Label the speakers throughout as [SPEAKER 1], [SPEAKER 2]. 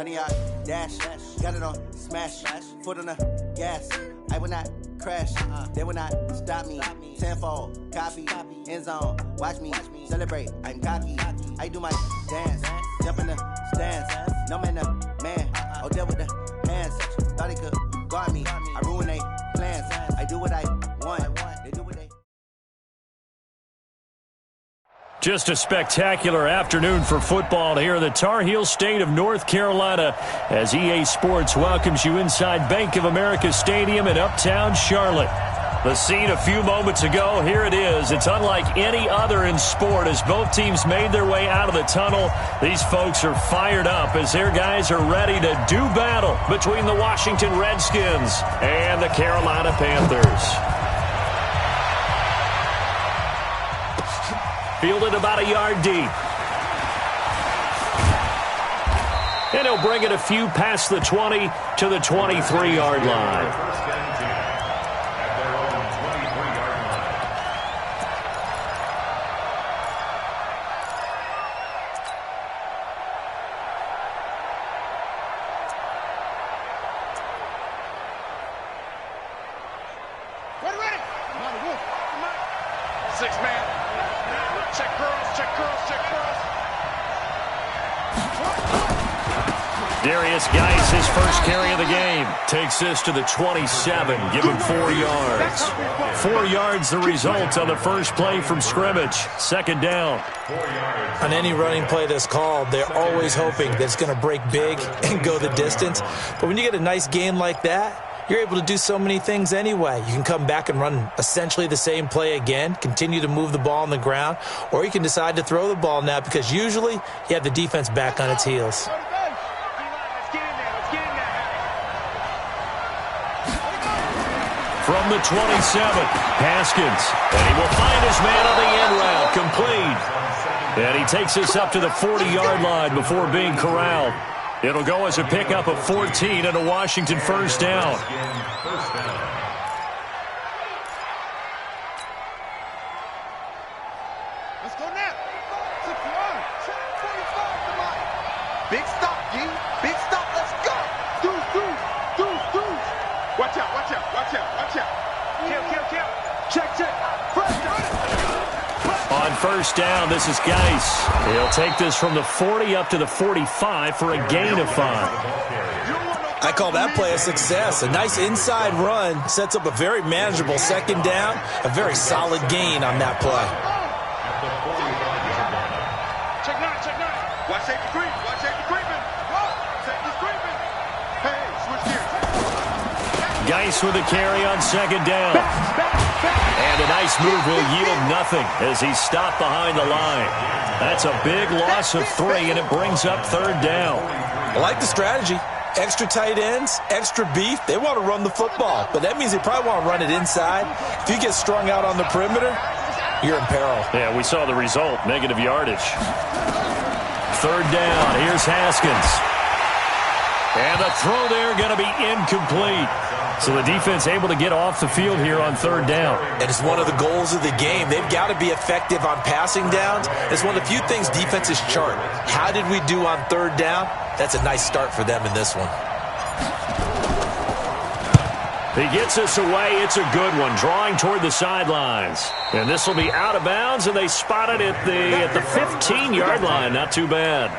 [SPEAKER 1] 100-yard dash, got it on smash, foot on the gas. I will not crash, they will not stop me. Tenfold, copy, end zone, watch me celebrate. I'm cocky, I do my dance, jump in the stands. No man, man, oh deal with the hands. Thought he could guard me, I ruin they plans. I do what I want, they do what they.
[SPEAKER 2] Just a spectacular afternoon for football here in the Tar Heel state of North Carolina as EA Sports welcomes you inside Bank of America Stadium in Uptown Charlotte. The scene a few moments ago, here it is. It's unlike any other in sport as both teams made their way out of the tunnel. These folks are fired up as their guys are ready to do battle between the Washington Redskins and the Carolina Panthers. Fielded about a yard deep. And he'll bring it a few past the 20 to the 23-yard line. His first carry of the game takes this to the 27, give him 4 yards. 4 yards the result on the first play from scrimmage. Second down.
[SPEAKER 3] On any running play that's called, they're always hoping that it's going to break big and go the distance. But when you get a nice game like that, you're able to do so many things anyway. You can come back and run essentially the same play again, continue to move the ball on the ground, or you can decide to throw the ball now because usually you have the defense back on its heels.
[SPEAKER 2] From the 27, Haskins, and he will find his man on the end route, complete. And he takes us up to the 40-yard line before being corralled. It'll go as a pickup of 14 and a Washington first down.
[SPEAKER 4] Let's go now. 61, 45, come on. Big stop, G. Big stop, let's go. Deuce. Watch out. Kill. Check. First down.
[SPEAKER 2] On first down, this is Geis. He'll take this from the 40 up to the 45 for a gain of 5.
[SPEAKER 3] I call that play a success. A nice inside run sets up a very manageable second down, a very solid gain on that play.
[SPEAKER 4] Check 9. Watch safety creeping. Safety's creeping. Hey, switch gears.
[SPEAKER 2] Geis with a carry on second down. And a nice move will yield nothing as he's stopped behind the line. That's a big loss of 3, and it brings up third down.
[SPEAKER 3] I like the strategy. Extra tight ends, extra beef. They want to run the football, but that means they probably want to run it inside. If you get strung out on the perimeter, you're in peril.
[SPEAKER 2] Yeah, we saw the result, negative yardage. Third down, here's Haskins. And the throw there going to be incomplete. So the defense able to get off the field here on third down.
[SPEAKER 3] And it's one of the goals of the game. They've got to be effective on passing downs. It's one of the few things defenses chart. How did we do on third down? That's a nice start for them in this one.
[SPEAKER 2] He gets us away. It's a good one, drawing toward the sidelines. And this will be out of bounds, and they spot it at the 15-yard line. Not too bad.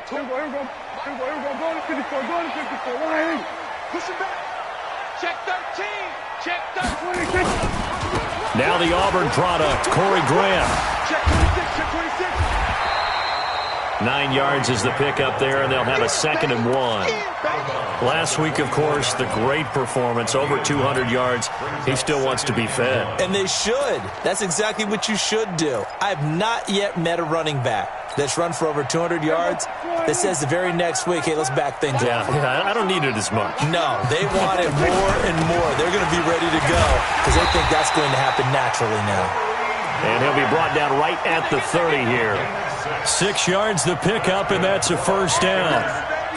[SPEAKER 4] Here we go. Go to 54. Line. Push it back. Check 13. Check 26.
[SPEAKER 2] Now the Auburn product, Corey Graham.
[SPEAKER 4] Check 26.
[SPEAKER 2] 9 yards is the pickup there, and they'll have a 2nd and 1. Last week, of course, the great performance, over 200 yards. He still wants to be fed.
[SPEAKER 3] And they should. That's exactly what you should do. I have not yet met a running back that's run for over 200 yards that says the very next week, hey, let's back things up.
[SPEAKER 2] Yeah, I don't need it as much.
[SPEAKER 3] No, they want it more and more. They're going to be ready to go because they think that's going to happen naturally now.
[SPEAKER 2] And he'll be brought down right at the 30 here. 6 yards the pickup, and that's a first down.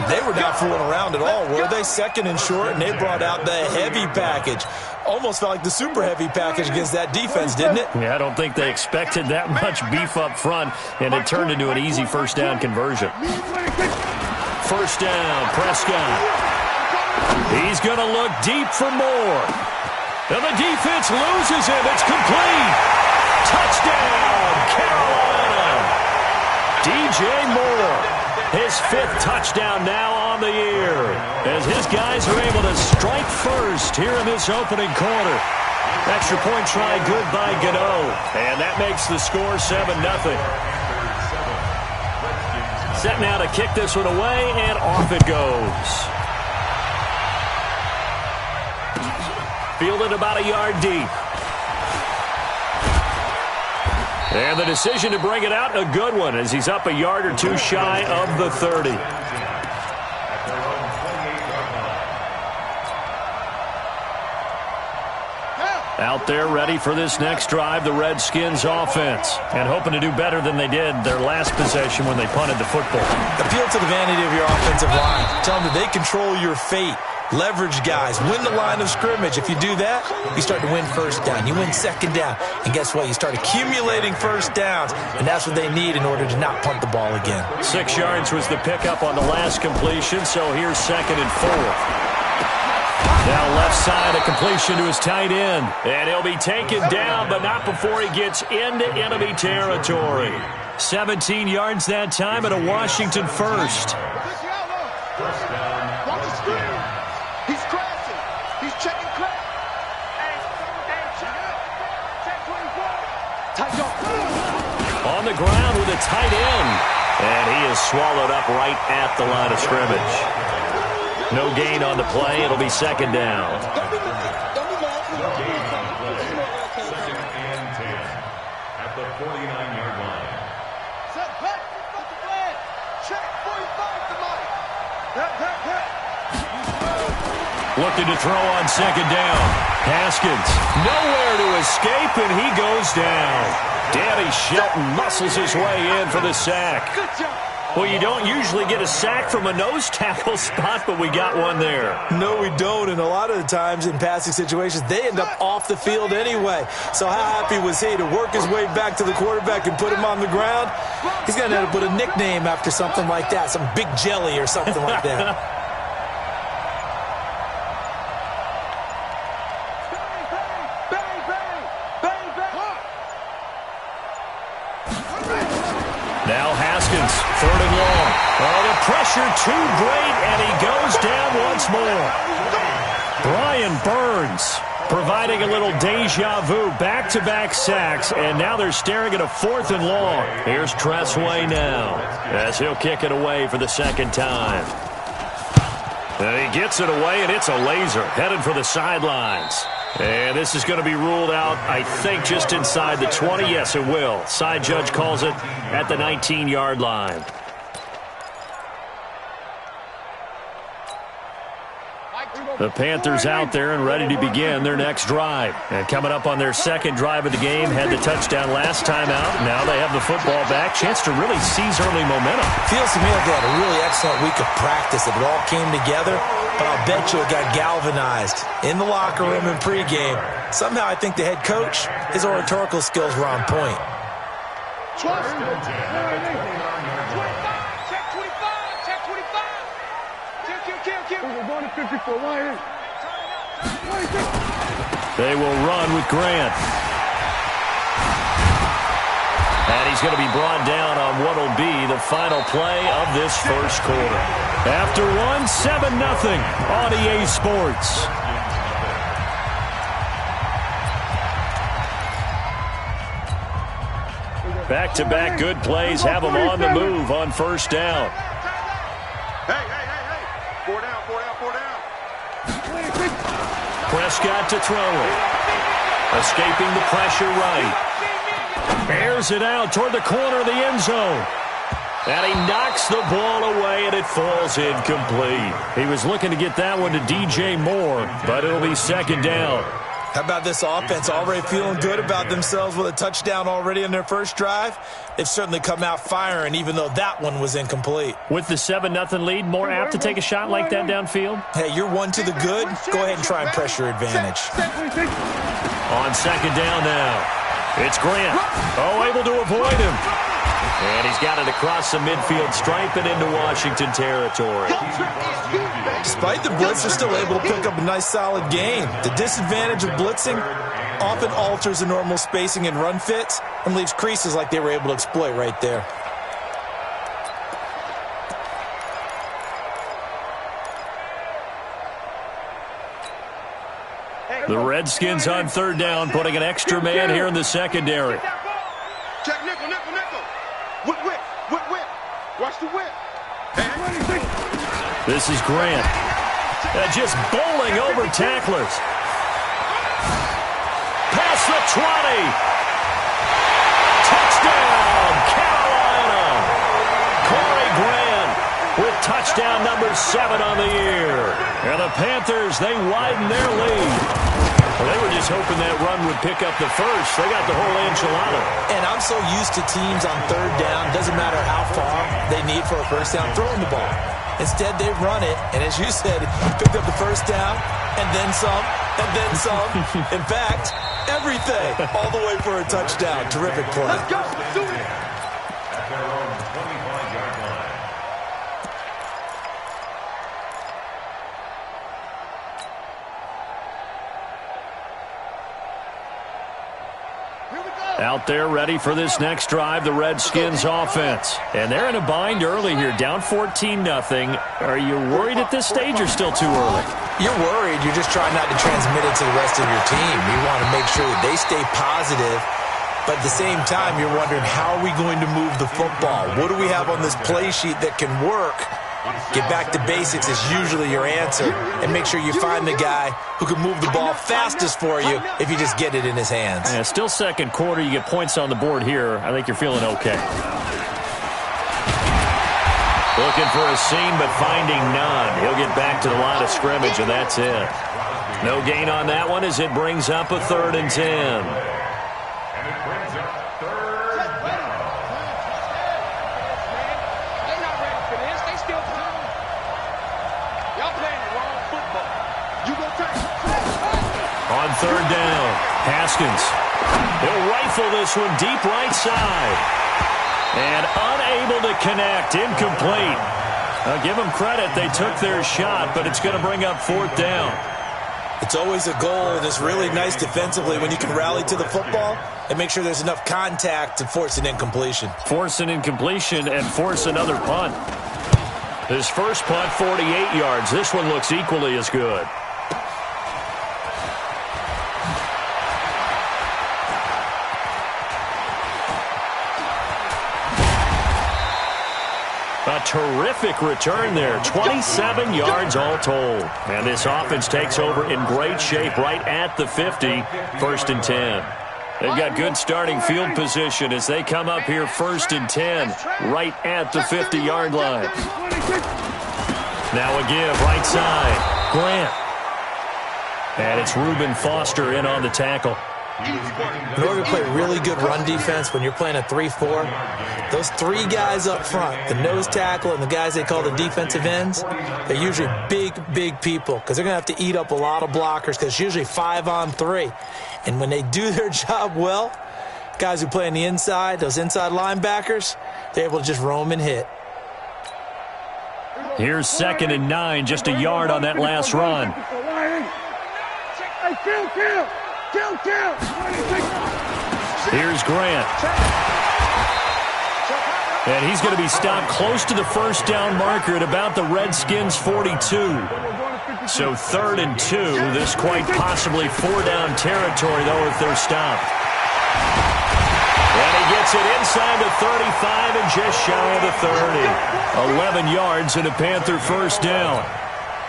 [SPEAKER 3] They were not fooling around at all, were they? Second and short, and they brought out the heavy package. Almost felt like the super heavy package against that defense, didn't it?
[SPEAKER 2] Yeah, I don't think they expected that much beef up front, and it turned into an easy first down conversion. First down, Prescott. He's going to look deep for more. And the defense loses him. It's complete. Touchdown, Carolina. DJ Moore, his 5th touchdown now on the year, as his guys are able to strike first here in this opening quarter. Extra point try good by Gano, and that makes the score 7-0. Set now to kick this one away, and off it goes. Fielded about a yard deep. And the decision to bring it out, a good one, as he's up a yard or two shy of the 30. Out there ready for this next drive, the Redskins offense, and hoping to do better than they did their last possession when they punted the football.
[SPEAKER 3] Appeal to the vanity of your offensive line. Tell them that they control your fate. Leverage guys. Win the line of scrimmage. If you do that, you start to win first down. You win second down. And guess what? You start accumulating first downs. And that's what they need in order to not punt the ball again.
[SPEAKER 2] 6 yards was the pickup on the last completion, so here's 2nd and 4. Now left side, a completion to his tight end. And he'll be taken down, but not before he gets into enemy territory. 17 yards that time and a Washington first. On the ground with a tight end. And he is swallowed up right at the line of scrimmage. No gain on the play. It'll be 2nd down.
[SPEAKER 4] Second and 10 at the 49-yard line. Set, back, put the flag. Check 45 to Mike.
[SPEAKER 2] Looking to throw on 2nd down. Haskins, nowhere to escape, and he goes down. Danny Shelton muscles his way in for the sack.
[SPEAKER 4] Good job.
[SPEAKER 2] Well, you don't usually get a sack from a nose tackle spot, but we got one there.
[SPEAKER 3] No, we don't, and a lot of the times in passing situations, they end up off the field anyway. So how happy was he to work his way back to the quarterback and put him on the ground? He's going to end up with a nickname after something like that, some Big Jelly or something like that.
[SPEAKER 2] Now Haskins, 3rd and long. Oh, the pressure too great, and he goes down once more. Brian Burns providing a little deja vu, back-to-back sacks, and now they're staring at a 4th and long. Here's Tressway now, as he'll kick it away for the 2nd time. And he gets it away, and it's a laser, headed for the sidelines. And this is going to be ruled out, I think, just inside the 20. Yes, it will. Side judge calls it at the 19-yard line. The Panthers out there and ready to begin their next drive. And coming up on their 2nd drive of the game, had the touchdown last time out. Now they have the football back. Chance to really seize early momentum.
[SPEAKER 3] Feels to me like they had a really excellent week of practice. It all came together, but I'll bet you it got galvanized in the locker room and pregame. Somehow I think the head coach, his oratorical skills were on point.
[SPEAKER 4] Trust him. 25, check 25, check 25. Kill. We're going to 54. Why?
[SPEAKER 2] They will run with Grant. And he's going to be brought down on what will be the final play of this first quarter. After one, 7-0 on EA Sports. Back-to-back good plays have them on the move on first down.
[SPEAKER 4] Hey. 4 down.
[SPEAKER 2] Prescott to throw it. Escaping the pressure right. Airs it out toward the corner of the end zone. And he knocks the ball away, and it falls incomplete. He was looking to get that one to DJ Moore, but it'll be 2nd down.
[SPEAKER 3] How about this offense already feeling good about themselves with a touchdown already in their first drive? They've certainly come out firing, even though that one was incomplete.
[SPEAKER 2] With the 7-0 lead, more apt to take a shot like that downfield?
[SPEAKER 3] Hey, you're one to the good. Go ahead and try and press your advantage.
[SPEAKER 2] On second down now, it's Grant. Oh, able to avoid him. And he's got it across the midfield stripe and into Washington territory.
[SPEAKER 3] Despite the blitz, they're still able to pick up a nice solid gain. The disadvantage of blitzing often alters the normal spacing and run fits and leaves creases like they were able to exploit right there.
[SPEAKER 2] The Redskins on third down, putting an extra man here in the secondary.
[SPEAKER 4] Check nickel, nickel, nickel. Whip, whip, whip, whip. Watch the whip.
[SPEAKER 2] This is Grant. Just bowling over tacklers. Past the 20. Touchdown, Carolina. Corey Grant with touchdown number 7 on the year. And the Panthers, they widen their lead. Well, they were just hoping that run would pick up the first. They got the whole enchilada.
[SPEAKER 3] And I'm so used to teams on third down, doesn't matter how far they need for a first down, throwing the ball. Instead, they run it, and as you said, picked up the first down, and then some, and then some. In fact, everything, all the way for a touchdown. Terrific play.
[SPEAKER 4] Let's go. Let's do it.
[SPEAKER 2] Out there ready for this next drive, the Redskins offense. And they're in a bind early here, down 14-0. Are you worried at this stage or still too early?
[SPEAKER 3] You're worried. You're just trying not to transmit it to the rest of your team. You want to make sure that they stay positive. But at the same time, you're wondering, how are we going to move the football? What do we have on this play sheet that can work? Get back to basics is usually your answer. And make sure you find the guy who can move the ball fastest for you if you just get it in his hands.
[SPEAKER 2] Yeah, still second quarter. You get points on the board here. I think you're feeling okay. Looking for a seam, but finding none. He'll get back to the line of scrimmage, and that's it. No gain on that one as it brings up a 3rd and 10. On third down, Haskins. He'll rifle this one deep right side. And unable to connect, incomplete. Give them credit, they took their shot, but it's going to bring up 4th down.
[SPEAKER 3] It's always a goal, and it's really nice defensively when you can rally to the football and make sure there's enough contact to force an incompletion.
[SPEAKER 2] Force an incompletion and force another punt. His first punt, 48 yards. This one looks equally as good. A terrific return there. 27 yards all told. And this offense takes over in great shape right at the 50. 1st and 10. They've got good starting field position as they come up here 1st and 10 right at the 50-yard line. Now a give right side. Grant. And it's Reuben Foster in on the tackle.
[SPEAKER 3] In order to play really good run defense when you're playing a 3-4, those 3 guys up front, the nose tackle and the guys they call the defensive ends, they're usually big, big people because they're going to have to eat up a lot of blockers because it's usually 5 on 3. And when they do their job well, guys who play on the inside, those inside linebackers, they're able to just roam and hit.
[SPEAKER 2] Here's 2nd and 9, just a yard on that last run. Here's Grant. And he's going to be stopped close to the 1st down marker at about the Redskins' 42. So 3rd and 2. This quite possibly 4-down territory, though, if they're stopped. And he gets it inside the 35 and just shy of the 30. 11 yards and a Panther 1st down.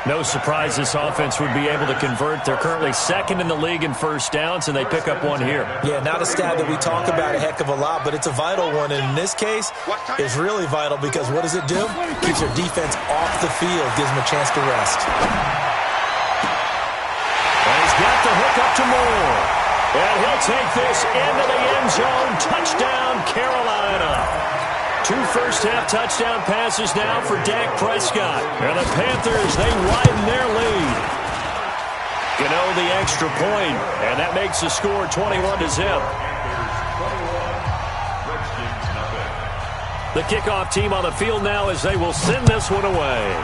[SPEAKER 2] No surprise this offense would be able to convert. They're currently 2nd in the league in 1st downs, and they pick up one here.
[SPEAKER 3] Yeah, not a stat that we talk about a heck of a lot, but it's a vital one. And in this case, it's really vital because what does it do? Keeps their defense off the field, gives them a chance to rest.
[SPEAKER 2] And he's got off the hook up to Moore. And he'll take this into the end zone. Touchdown, Carolina. 2 first-half touchdown passes now for Dak Prescott. And the Panthers, they widen their lead. Gano the extra point, and that makes the score 21-0. The kickoff team on the field now as they will send this one away.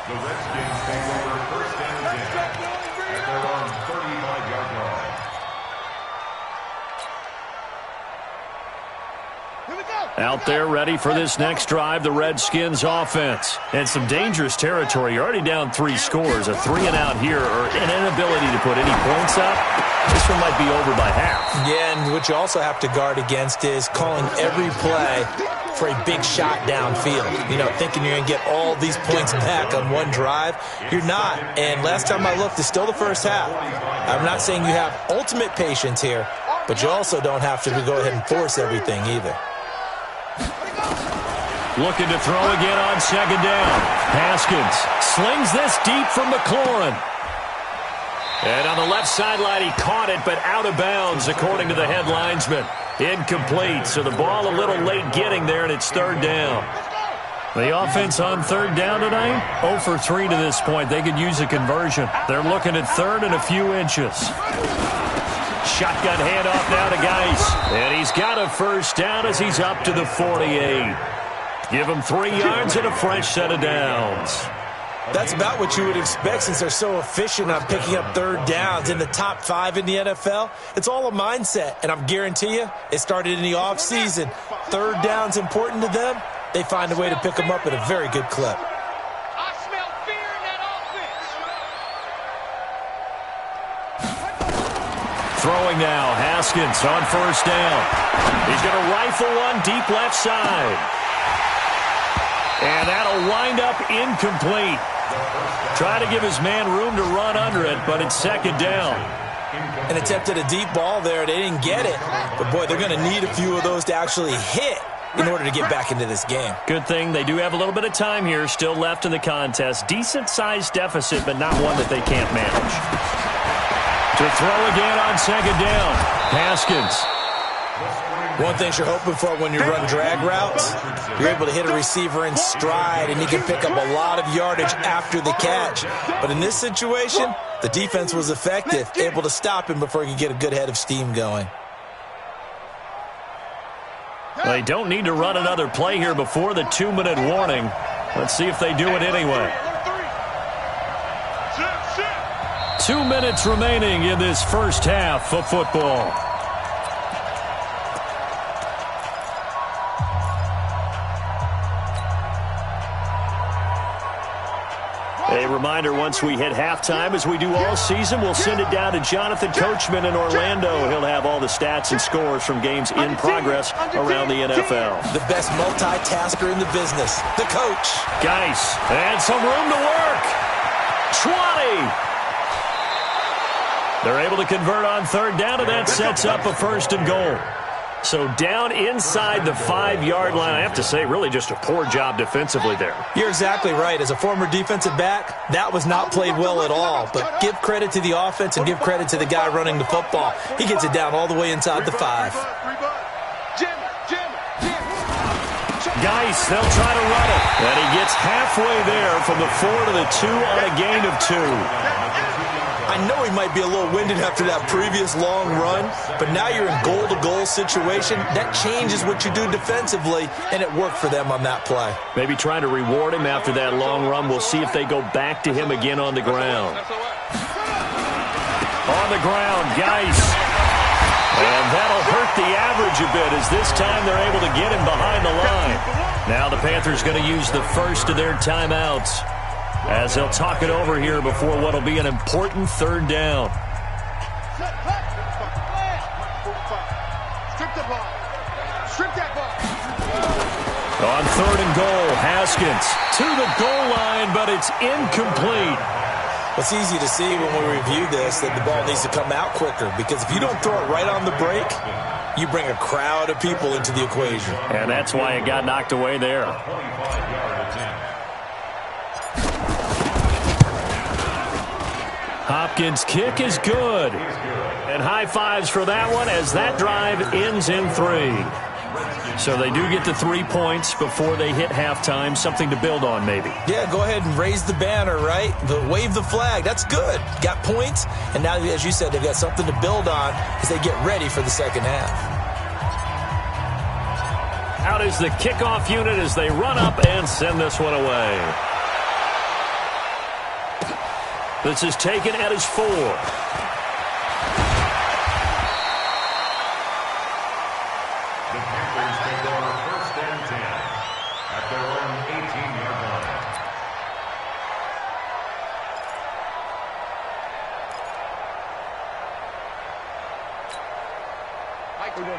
[SPEAKER 5] The Redskins take over first down and 10 at their own 35-yard line.
[SPEAKER 2] Out there ready for this next drive, the Redskins offense. And some dangerous territory. You're already down 3 scores. A 3-and-out here or an inability to put any points up. This one might be over by half.
[SPEAKER 3] Yeah, and what you also have to guard against is calling every play for a big shot downfield. You know, thinking you're going to get all these points back on one drive. You're not. And last time I looked, it's still the first half. I'm not saying you have ultimate patience here, but you also don't have to go ahead and force everything either.
[SPEAKER 2] Looking to throw again on second down. Haskins slings this deep from McLaurin. And on the left sideline, he caught it, but out of bounds, according to the head linesman. Incomplete, so the ball a little late getting there, and it's third down. The offense on third down tonight, 0 for 3 to this point. They could use a conversion. They're looking at third and a few inches. Shotgun handoff now to Geis. And he's got a first down as he's up to the 48. Give him 3 yards and a fresh set of downs.
[SPEAKER 3] That's about what you would expect since they're so efficient on picking up third downs in the top 5 in the NFL. It's all a mindset, and I guarantee you it started in the offseason. Third down's important to them. They find a way to pick them up at a very good clip.
[SPEAKER 4] I smell fear in that offense.
[SPEAKER 2] Throwing now, Haskins on first down. He's going to rifle one deep left side. And that'll wind up incomplete. Try to give his man room to run under it, but it's second down.
[SPEAKER 3] An attempt at a deep ball there. They didn't get it. But, boy, they're going to need a few of those to actually hit in order to get back into this game.
[SPEAKER 2] Good thing they do have a little bit of time here still left in the contest. Decent-sized deficit, but not one that they can't manage. To throw again on second down. Haskins.
[SPEAKER 3] One thing you're hoping for when you run drag routes, you're able to hit a receiver in stride, and he can pick up a lot of yardage after the catch. But in this situation, the defense was effective, able to stop him before he could get a good head of steam going.
[SPEAKER 2] They don't need to run another play here before the 2-minute warning. Let's see if they do it anyway. 2 minutes remaining in this first half of football. A reminder, once we hit halftime, as we do all season, we'll send it down to Jonathan Coachman in Orlando. He'll have all the stats and scores from games in progress around the NFL.
[SPEAKER 3] The best multitasker in the business, the coach.
[SPEAKER 2] Geis, and some room to work. 20. They're able to convert on third down, and that sets up a first and goal. So down inside the 5-yard line. I have to say, really just a poor job defensively there.
[SPEAKER 3] You're exactly right. As a former defensive back, that was not played well at all. But give credit to the offense and give credit to the guy running the football. He gets it down all the way inside the 5.
[SPEAKER 2] Geis, they'll try to run it. And he gets halfway there from the 4 to the 2 on a gain of 2.
[SPEAKER 3] I know he might be a little winded after that previous long run, but now you're in goal-to-goal situation. That changes what you do defensively, and it worked for them on that play. Maybe
[SPEAKER 2] trying to reward him after that long run. We'll see if they go back to him again on the ground. On the ground, Geis. And that'll hurt the average a bit as this time they're able to get him behind the line. Now the Panthers going to use the first of their timeouts as they'll talk it over here before what will be an important third down. On third and goal, Haskins to the goal line, but it's incomplete.
[SPEAKER 3] It's easy to see when we review this that the ball needs to come out quicker, because if you don't throw it right on the break, you bring a crowd of people into the equation.
[SPEAKER 2] And that's why it got knocked away there. Redskins kick is good. And high fives for that one as that drive ends in 3. So they do get the 3 points before they hit halftime, something to build on maybe.
[SPEAKER 3] Yeah, go ahead and raise the banner, right? Wave the flag. That's good. Got points, and now, as you said, they've got something to build on as they get ready for the second half.
[SPEAKER 2] Out is the kickoff unit as they run up and send this one away. This is taken at his 4.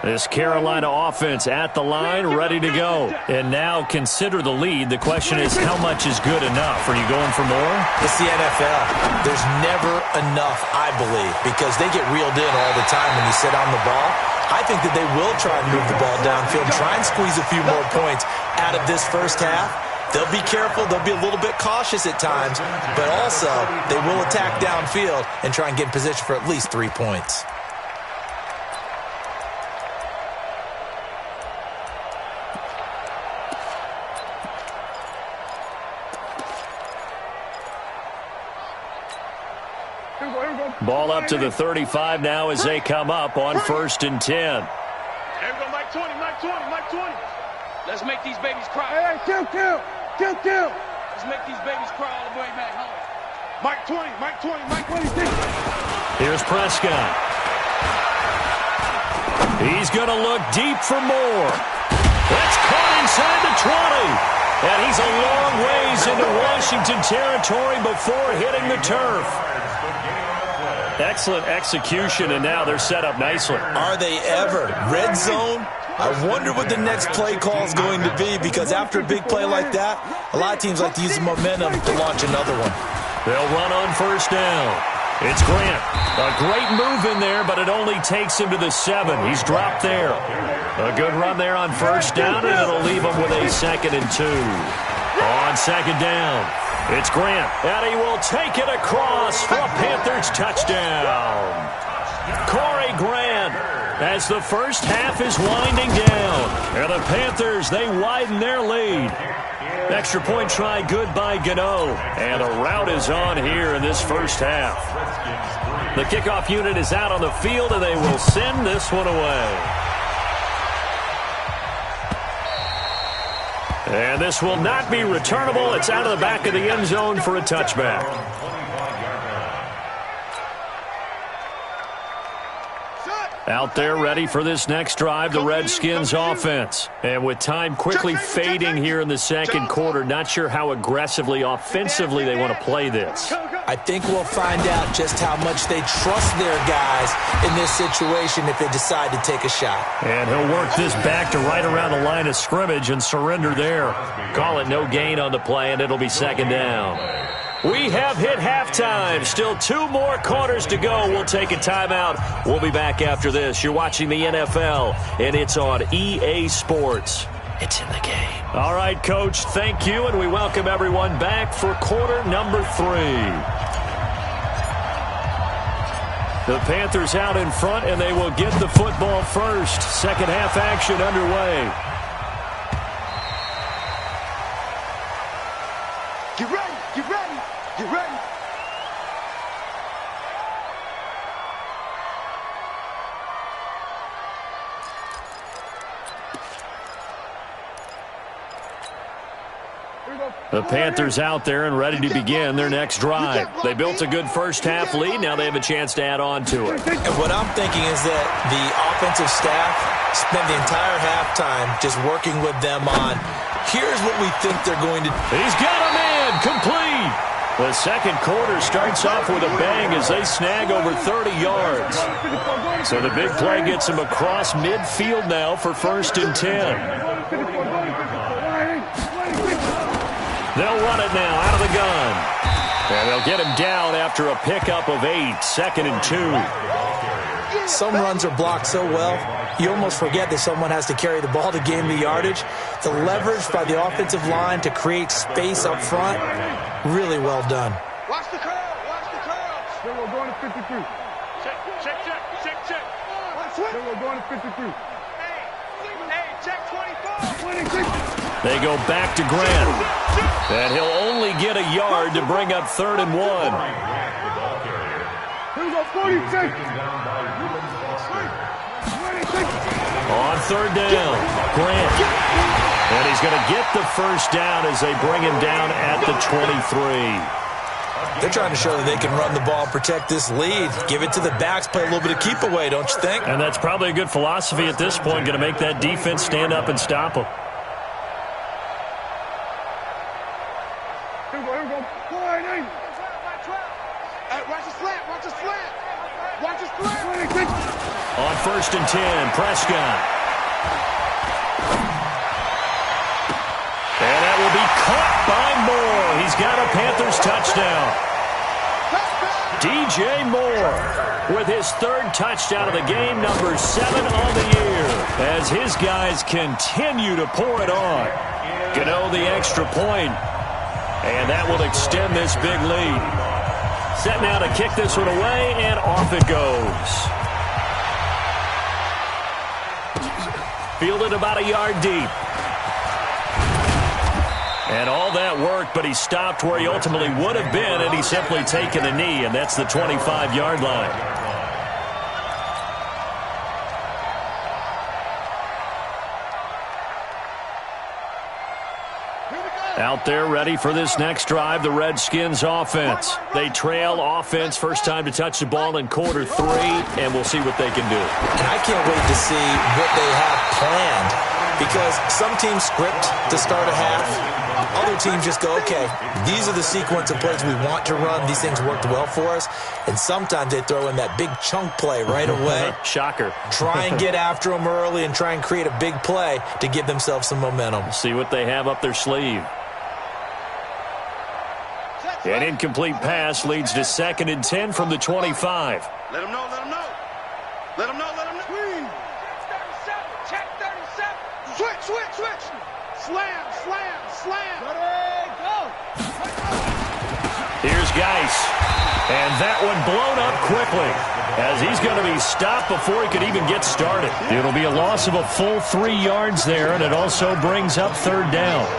[SPEAKER 2] This Carolina offense at the line, ready to go. And now consider the lead. The question is, how much is good enough? Are you going for more?
[SPEAKER 3] It's the NFL. There's never enough, I believe, because they get reeled in all the time when you sit on the ball. I think that they will try and move the ball downfield, try and squeeze a few more points out of this first half. They'll be careful. They'll be a little bit cautious at times, but also they will attack downfield and try and get in position for at least 3 points.
[SPEAKER 2] Ball up to the 35 now as they come up on 1st and 10.
[SPEAKER 4] There we go, Mike 20, Mike 20, Mike 20. Let's make these babies cry.
[SPEAKER 6] Hey, kill.
[SPEAKER 4] Let's make these babies cry all the way back home. Mike 20, Mike 20, Mike 26.
[SPEAKER 2] Here's Prescott. He's going to look deep for more. That's caught inside the 20. And he's a long ways into Washington territory before hitting the turf. Excellent execution, and now they're set up nicely.
[SPEAKER 3] Are they ever? Red zone? I wonder what the next play call is going to be, because after a big play like that, a lot of teams like to use the momentum to launch another one.
[SPEAKER 2] They'll run on 1st down. It's Grant. A great move in there, but it only takes him to the 7. He's dropped there. A good run there on 1st down, and it'll leave him with a 2nd and 2. On 2nd down, it's Grant, and he will take it across for a Panthers touchdown. Corey Grant, as the first half is winding down, and the Panthers, they widen their lead. Extra point try good by Gano, and a rout is on here in this first half. The kickoff unit is out on the field, and they will send this one away. And this will not be returnable. It's out of the back of the end zone for a touchback. Out there ready for this next drive, the Redskins offense. And with time quickly fading here in the second quarter, not sure how aggressively, offensively they want to play this.
[SPEAKER 3] I think we'll find out just how much they trust their guys in this situation if they decide to take a shot.
[SPEAKER 2] And he'll work this back to right around the line of scrimmage and surrender there. Call it no gain on the play, and it'll be 2nd down. We have hit halftime. Still 2 more quarters to go. We'll take a timeout. We'll be back after this. You're watching the NFL, and it's on EA Sports. It's in the game. All right, Coach, thank you, and we welcome everyone back for quarter number 3. The Panthers out in front, and they will get the football first. Second half action underway.
[SPEAKER 4] Get ready, get ready, get ready.
[SPEAKER 2] The Panthers out there and ready to begin their next drive. They built a good first half lead. Now they have a chance to add on to it.
[SPEAKER 3] And what I'm thinking is that the offensive staff spent the entire halftime just working with them on, here's what we think they're going to do.
[SPEAKER 2] He's got a man, complete. The second quarter starts off with a bang as they snag over 30 yards. So the big play gets them across midfield now for 1st and 10. They'll run it now out of the gun. And they'll get him down after a pickup of 8, 2nd and 2.
[SPEAKER 3] Some runs are blocked so well, you almost forget that someone has to carry the ball to gain the yardage. The leverage by the offensive line to create space up front, really well done.
[SPEAKER 4] Watch the curl, watch the curl. Then we're going to 53. Check. Then we're going to 53. Hey, check 24.
[SPEAKER 2] They go back to Grant. And he'll only get a yard to bring up 3rd and 1.
[SPEAKER 4] Here we go, 46.
[SPEAKER 2] On 3rd down, Grant. And he's going to get the first down as they bring him down at the 23.
[SPEAKER 3] They're trying to show that they can run the ball and protect this lead. Give it to the backs, play a little bit of keep away, don't you think?
[SPEAKER 2] And that's probably a good philosophy at this point, going to make that defense stand up and stop them.
[SPEAKER 4] Here we go. Hey, watch the slant.
[SPEAKER 2] On 1st and 10, Prescott. And that will be caught by Moore. He's got a Panthers touchdown. DJ Moore with his 3rd touchdown of the game, number 7 on the year, as his guys continue to pour it on. Gano the extra point, and that will extend this big lead. Set now to kick this one away, and off it goes. Fielded about a yard deep. And all that work, but he stopped where he ultimately would have been, and he's simply taken a knee, and that's the 25-yard line. Out there ready for this next drive, the Redskins offense. They trail offense, first time to touch the ball in quarter 3, and we'll see what they can do.
[SPEAKER 3] And I can't wait to see what they have planned, because some teams script to start a half. Other teams just go, okay, these are the sequence of plays we want to run. These things worked well for us. And sometimes they throw in that big chunk play right away.
[SPEAKER 2] Shocker. Try
[SPEAKER 3] and get after them early and try and create a big play to give themselves some momentum.
[SPEAKER 2] See what they have up their sleeve. An incomplete pass leads to 2nd and 10 from the 25.
[SPEAKER 4] Let him know. Check 37. Switch. Slam. Ready, go.
[SPEAKER 2] Here's Geis. And that one blown up quickly, as he's going to be stopped before he could even get started. It'll be a loss of a full 3 yards there, and it also brings up 3rd down.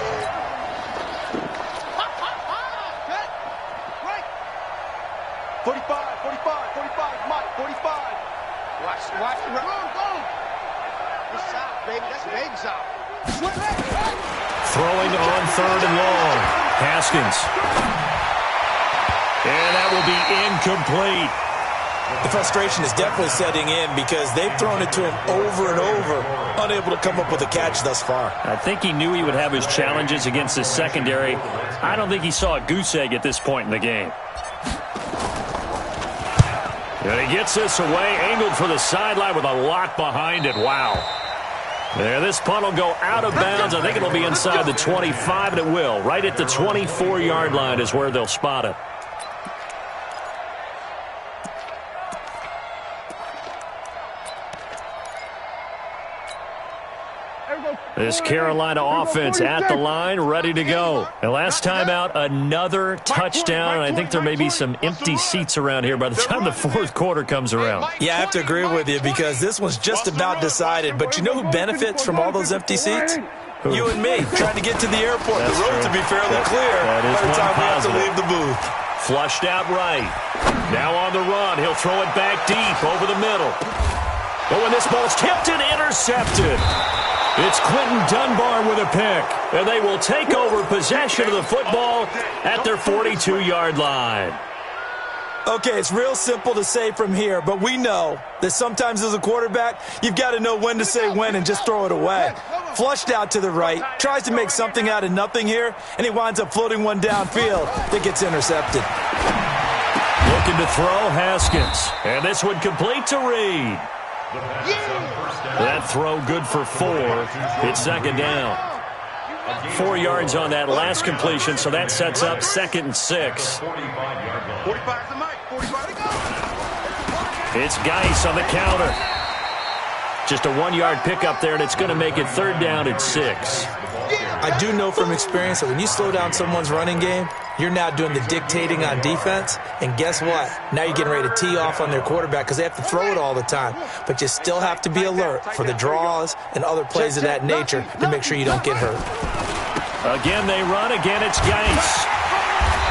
[SPEAKER 2] Throwing on 3rd and long. Haskins. And that will be incomplete.
[SPEAKER 3] The frustration is definitely setting in because they've thrown it to him over and over, unable to come up with a catch thus far.
[SPEAKER 2] I think he knew he would have his challenges against his secondary. I don't think he saw a goose egg at this point in the game. And he gets this away, angled for the sideline with a lot behind it. Wow. There, this punt will go out of bounds. I think it'll be inside the 25, and it will. Right at the 24-yard line is where they'll spot it. This Carolina offense at the line, ready to go. And last time out, another touchdown. And I think there may be some empty seats around here by the time the 4th quarter comes around.
[SPEAKER 3] Yeah, I have to agree with you because this one's just about decided. But you know who benefits from all those empty seats? You and me, trying to get to the airport. The road to be fairly clear by the time we have to leave the booth.
[SPEAKER 2] Flushed out right. Now on the run. He'll throw it back deep over the middle. But when this ball's tipped and intercepted, it's Quentin Dunbar with a pick, and they will take over possession of the football at their 42-yard line.
[SPEAKER 3] Okay, it's real simple to say from here, but we know that sometimes as a quarterback, you've got to know when to say when and just throw it away. Flushed out to the right, tries to make something out of nothing here, and he winds up floating one downfield that gets intercepted.
[SPEAKER 2] Looking to throw, Haskins, and this one complete to Reed. That throw good for 4. It's 2nd down. 4 yards on that last completion, so that sets up 2nd and 6. It's Geis on the counter. Just a 1-yard pickup there, and it's going to make it 3rd down and 6.
[SPEAKER 3] I do know from experience that when you slow down someone's running game, you're now doing the dictating on defense. And guess what? Now you're getting ready to tee off on their quarterback because they have to throw it all the time. But you still have to be alert for the draws and other plays of that nature to make sure you don't get hurt.
[SPEAKER 2] Again, they run. Again, it's Geis.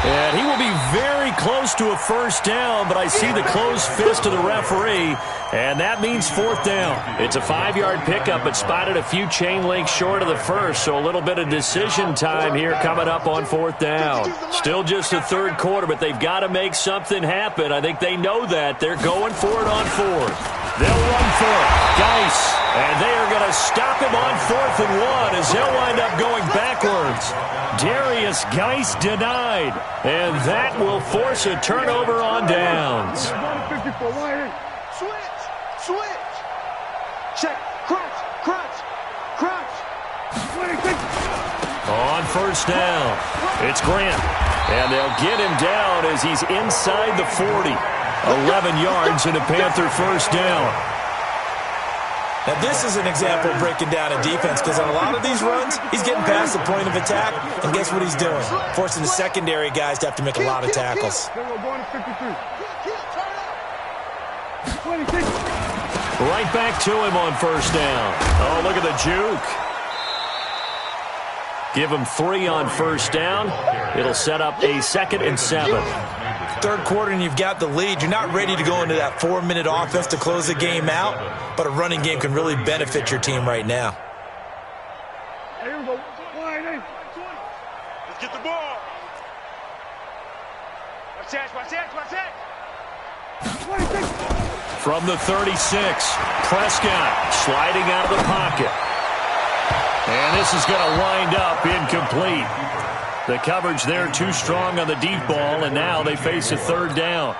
[SPEAKER 2] And he will be very close to a first down, but I see the closed fist of the referee, and that means fourth down. It's a 5-yard pickup, but spotted a few chain links short of the first, so a little bit of decision time here coming up on fourth down. Still just a third quarter, but they've got to make something happen. I think they know that. They're going for it on fourth. They'll run for it. Geis. And they are going to stop him on 4th and 1 as they'll wind up going backwards. Darius Geis denied. And that will force a turnover on downs.
[SPEAKER 4] Switch. Check. Crunch.
[SPEAKER 2] On first down, it's Grant. And they'll get him down as he's inside the 40. 11 yards and a Panther first down.
[SPEAKER 3] Now, this is an example of breaking down a defense because on a lot of these runs, he's getting past the point of attack, and guess what he's doing? Forcing the secondary guys to have to make a lot of tackles.
[SPEAKER 2] Right back to him on first down. Oh, look at the juke. Give him 3 on first down. It'll set up a 2nd and 7.
[SPEAKER 3] Third quarter and you've got the lead. You're not ready to go into that 4-minute offense to close the game out, but a running game can really benefit your team right now.
[SPEAKER 4] Here we go. Let's get the ball. Watch that.
[SPEAKER 2] From the 36, Prescott sliding out of the pocket. And this is going to wind up incomplete. The coverage there too strong on the deep ball, and now they face a third down.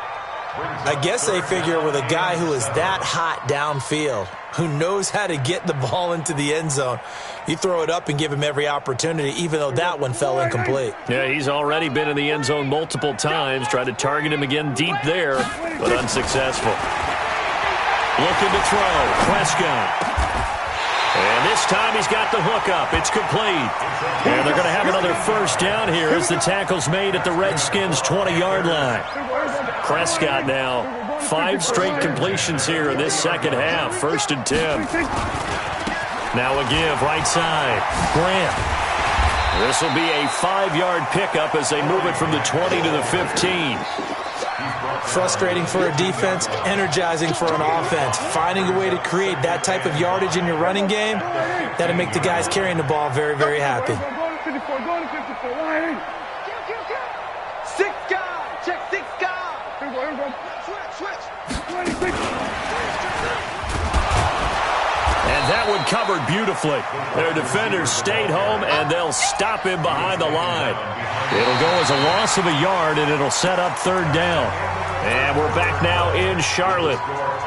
[SPEAKER 3] I guess they figure with a guy who is that hot downfield, who knows how to get the ball into the end zone, you throw it up and give him every opportunity, even though that one fell incomplete.
[SPEAKER 2] Yeah, he's already been in the end zone multiple times, tried to target him again deep there, but unsuccessful. Looking to throw, Prescott. And this time he's got the hook up. It's complete. And they're going to have another first down here as the tackle's made at the Redskins' 20-yard line. Prescott now 5 straight completions here in this second half. 1st and 10. Now a give right side. Grant. This will be a 5-yard pickup as they move it from the 20 to the 15.
[SPEAKER 3] Frustrating for a defense, energizing for an offense. Finding a way to create that type of yardage in your running game, that'll make the guys carrying the ball very, very happy.
[SPEAKER 4] Six guys. Check 6 guys. Here we go. Switch.
[SPEAKER 2] And that one covered beautifully. Their defenders stayed home, and they'll stop him behind the line. It'll go as a loss of a yard, and it'll set up third down. And we're back now in Charlotte.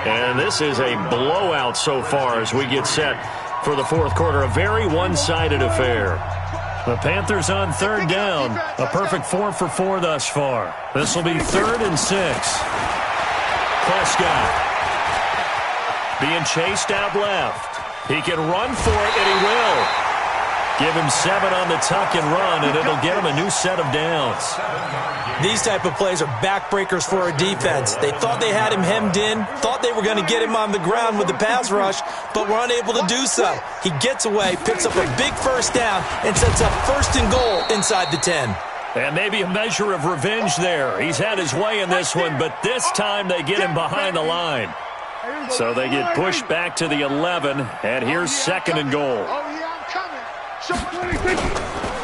[SPEAKER 2] And this is a blowout so far as we get set for the fourth quarter. A very one-sided affair. The Panthers on third down. A perfect 4 for 4 thus far. This will be 3rd and 6. Prescott being chased out left. He can run for it, and he will. Give him 7 on the tuck and run, and it'll get him a new set of downs.
[SPEAKER 3] These type of plays are backbreakers for a defense. They thought they had him hemmed in, thought they were going to get him on the ground with the pass rush, but were unable to do so. He gets away, picks up a big first down, and sets up 1st and goal inside the 10.
[SPEAKER 2] And maybe a measure of revenge there. He's had his way in this one, but this time they get him behind the line. So they get pushed back to the 11, and here's 2nd and goal.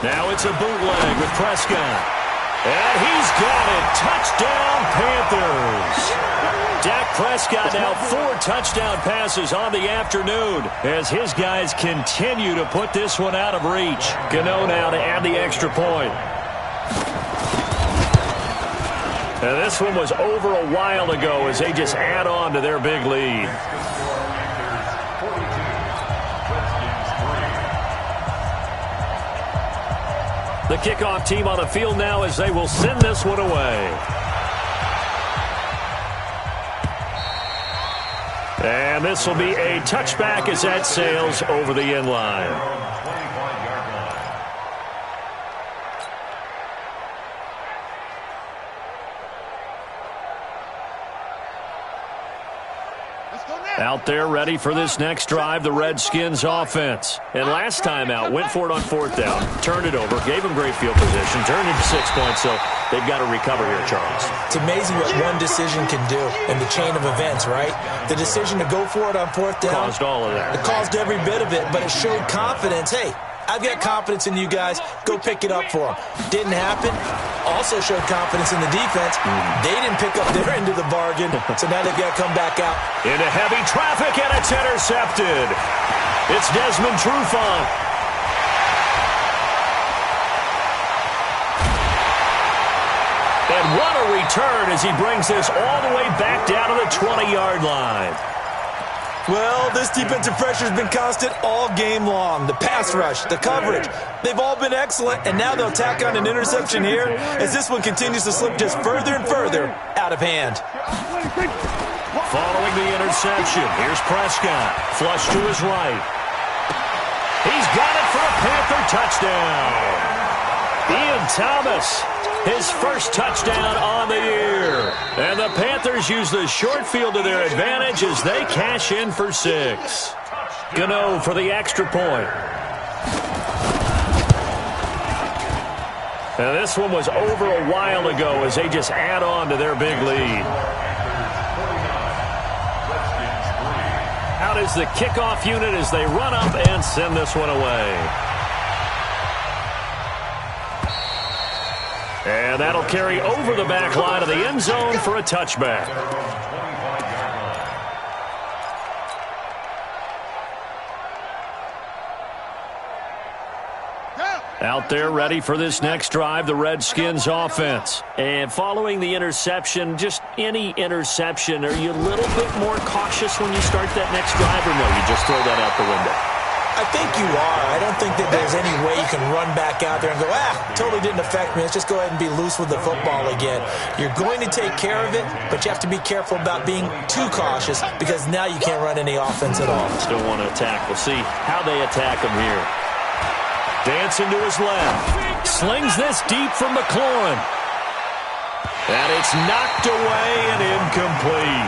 [SPEAKER 2] Now it's a bootleg with Prescott. And he's got it. Touchdown, Panthers. Dak Prescott now 4 touchdown passes on the afternoon as his guys continue to put this one out of reach. Gano now to add the extra point. And this one was over a while ago as they just add on to their big lead. The kickoff team on the field now as they will send this one away. And this will be a touchback as that sails over the end line. Out there ready for this next drive, the Redskins offense. And last time out, went for it on fourth down, turned it over, gave them great field position, turned into 6 points, so they've got to recover here, Charles.
[SPEAKER 3] It's amazing what one decision can do in the chain of events, right? The decision to go for it on fourth down.
[SPEAKER 2] Caused all of that.
[SPEAKER 3] It caused every bit of it, but it showed confidence. Hey, I've got confidence in you guys. Go pick it up for them. Didn't happen. Also showed confidence in the defense. They didn't pick up their end of the bargain, so now they've got to come back out.
[SPEAKER 2] Into heavy traffic, and it's intercepted. It's Desmond Trufant. And what a return as he brings this all the way back down to the 20-yard line.
[SPEAKER 3] Well, this defensive pressure has been constant all game long. The pass rush, the coverage, they've all been excellent, and now they'll tack on an interception here as this one continues to slip just further and further out of hand.
[SPEAKER 2] Following the interception, here's Prescott. Flush to his right. He's got it for a Panther touchdown. Ian Thomas, his first touchdown on the year. And the Panthers use the short field to their advantage as they cash in for 6. Gano for the extra point. And this one was over a while ago as they just add on to their big lead. Out is the kickoff unit as they run up and send this one away. And that'll carry over the back line of the end zone for a touchback. Out there ready for this next drive, the Redskins offense. And following the interception, just any interception, are you a little bit more cautious when you start that next drive, or no, you just throw that out the window?
[SPEAKER 3] I think you are. I don't think that there's any way you can run back out there and go, totally didn't affect me. Let's just go ahead and be loose with the football again. You're going to take care of it, but you have to be careful about being too cautious because now you can't run any offense at all.
[SPEAKER 2] Still want to attack. We'll see how they attack him here. Dancing to his left. Slings this deep from McLaurin. And it's knocked away and incomplete.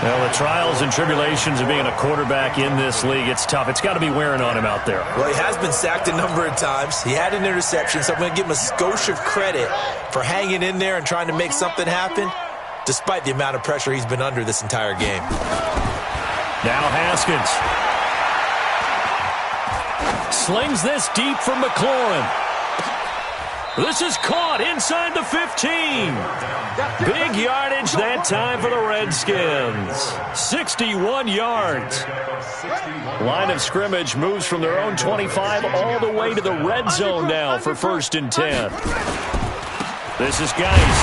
[SPEAKER 2] Well, the trials and tribulations of being a quarterback in this league, it's tough. It's got to be wearing on him out there.
[SPEAKER 3] Well, he has been sacked a number of times. He had an interception, so I'm going to give him a skosh of credit for hanging in there and trying to make something happen, despite the amount of pressure he's been under this entire game.
[SPEAKER 2] Now Haskins. Slings this deep from McLaurin. This is caught inside the 15. Big yardage that time for the Redskins. 61 yards. Line of scrimmage moves from their own 25 all the way to the red zone now for 1st and 10. This is Geis.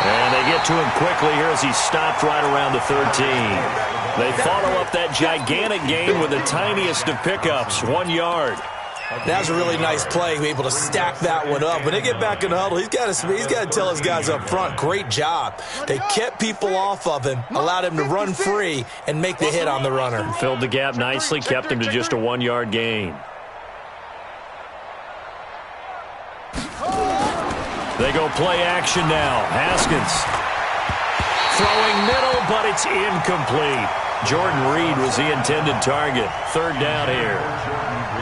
[SPEAKER 2] And they get to him quickly here as he stopped right around the 13. They follow up that gigantic gain with the tiniest of pickups, 1 yard.
[SPEAKER 3] That was a really nice play, able to stack that one up. When they get back in the huddle, he's got to tell his guys up front, great job. They kept people off of him, allowed him to run free, and make the hit on the runner.
[SPEAKER 2] Filled the gap nicely, kept him to just a 1 yard gain. They go play action now. Haskins throwing middle, but it's incomplete. Jordan Reed was the intended target. 3rd down here.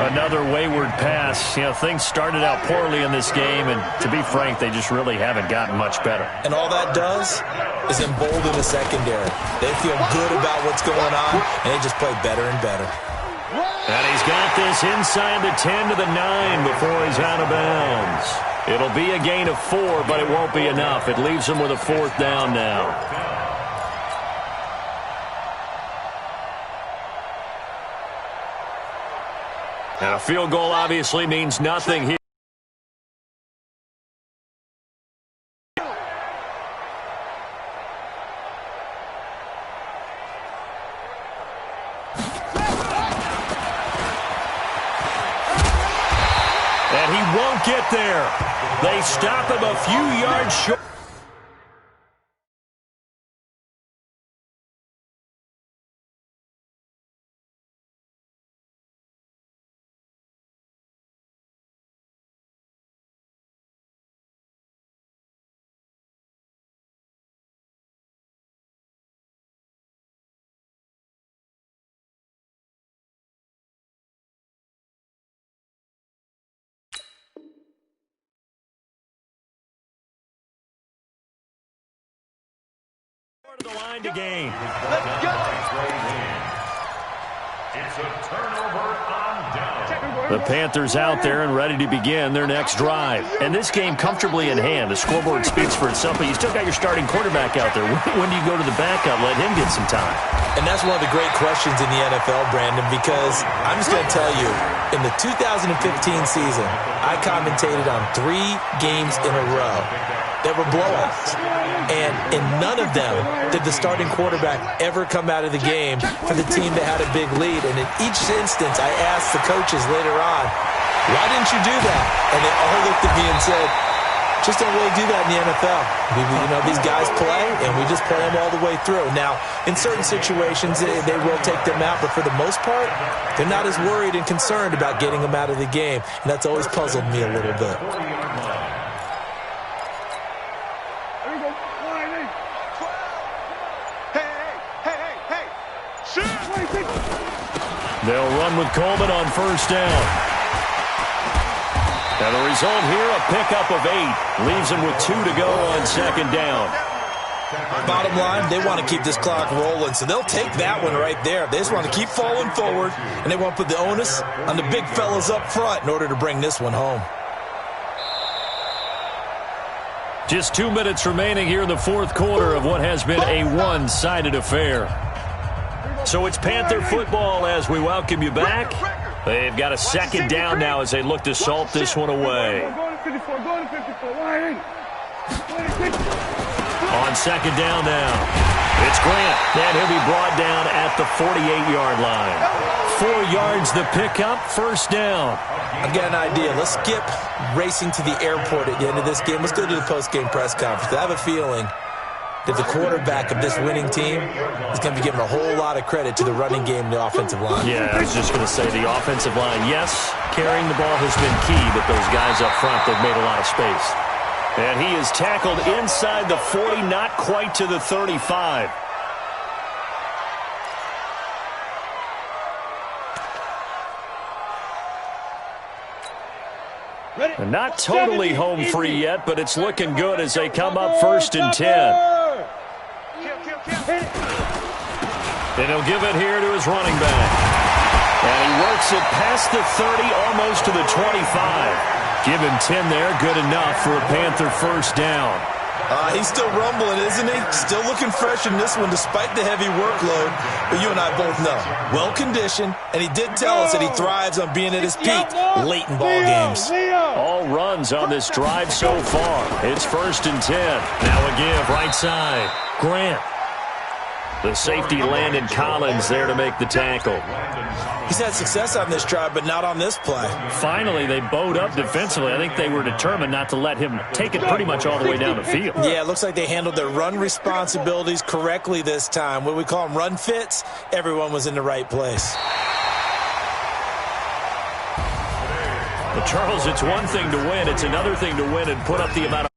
[SPEAKER 2] Another wayward pass. You know, things started out poorly in this game, and to be frank, they just really haven't gotten much better.
[SPEAKER 3] And all that does is embolden the secondary. They feel good about what's going on, and they just play better and better.
[SPEAKER 2] And he's got this inside the 10 to the 9 before he's out of bounds. It'll be a gain of 4, but it won't be enough. It leaves him with a 4th down now. And a field goal obviously means nothing here. And he won't get there. They stop him a few yards short. To the line to gain.
[SPEAKER 4] Let's go.
[SPEAKER 5] It's a turnover on down.
[SPEAKER 2] The Panthers out there and ready to begin their next drive. And this game comfortably in hand. The scoreboard speaks for itself, but you still got your starting quarterback out there. When do you go to the backup? Let him get some time.
[SPEAKER 3] And that's one of the great questions in the NFL, Brandon, because I'm just going to tell you, in the 2015 season, I commentated on 3 games in a row that were blowouts. And in none of them did the starting quarterback ever come out of the game for the team that had a big lead. And in each instance, I asked the coaches later on, why didn't you do that? And they all looked at me and said, just don't really do that in the NFL. These guys play, and we just play them all the way through. Now, in certain situations, they will take them out, but for the most part, they're not as worried and concerned about getting them out of the game. And that's always puzzled me a little bit.
[SPEAKER 2] They'll run with Coleman on first down. And the result here, a pickup of 8. Leaves him with 2 to go on second down.
[SPEAKER 3] Bottom line, they want to keep this clock rolling, so they'll take that one right there. They just want to keep falling forward, and they want to put the onus on the big fellas up front in order to bring this one home.
[SPEAKER 2] Just 2 minutes remaining here in the fourth quarter of what has been a one-sided affair. So it's Panther football as we welcome you back. They've got a second down now as they look to salt this one away. On second down now, it's Grant, and he'll be brought down at the 48-yard line. 4 yards the pickup, first down.
[SPEAKER 3] I've got an idea. Let's skip racing to the airport at the end of this game. Let's go to the post-game press conference. I have a feeling that the quarterback of this winning team is going to be given a whole lot of credit to the running game and the offensive line.
[SPEAKER 2] Yeah, I was just going to say the offensive line, yes, carrying the ball has been key, but those guys up front, they've made a lot of space. And he is tackled inside the 40, not quite to the 35. And not totally home free yet, but it's looking good as they come up first and 10. And he'll give it here to his running back. And he works it past the 30, almost to the 25. Give him 10 there, good enough for a Panther first down.
[SPEAKER 3] He's still rumbling, isn't he? Still looking fresh in this one despite the heavy workload. But you and I both know, well-conditioned, and he did tell us that he thrives on being at his peak late in ball games.
[SPEAKER 2] All runs on this drive so far. It's first and 10. Now a give, right side. Grant. The safety Landon Collins there to make the tackle.
[SPEAKER 3] He's had success on this drive, but not on this play.
[SPEAKER 2] Finally, they bowed up defensively. I think they were determined not to let him take it pretty much all the way down the field.
[SPEAKER 3] Yeah, it looks like they handled their run responsibilities correctly this time. What we call them run fits, everyone was in the right place.
[SPEAKER 2] But Charles, it's one thing to win. It's another thing to win and put up the amount of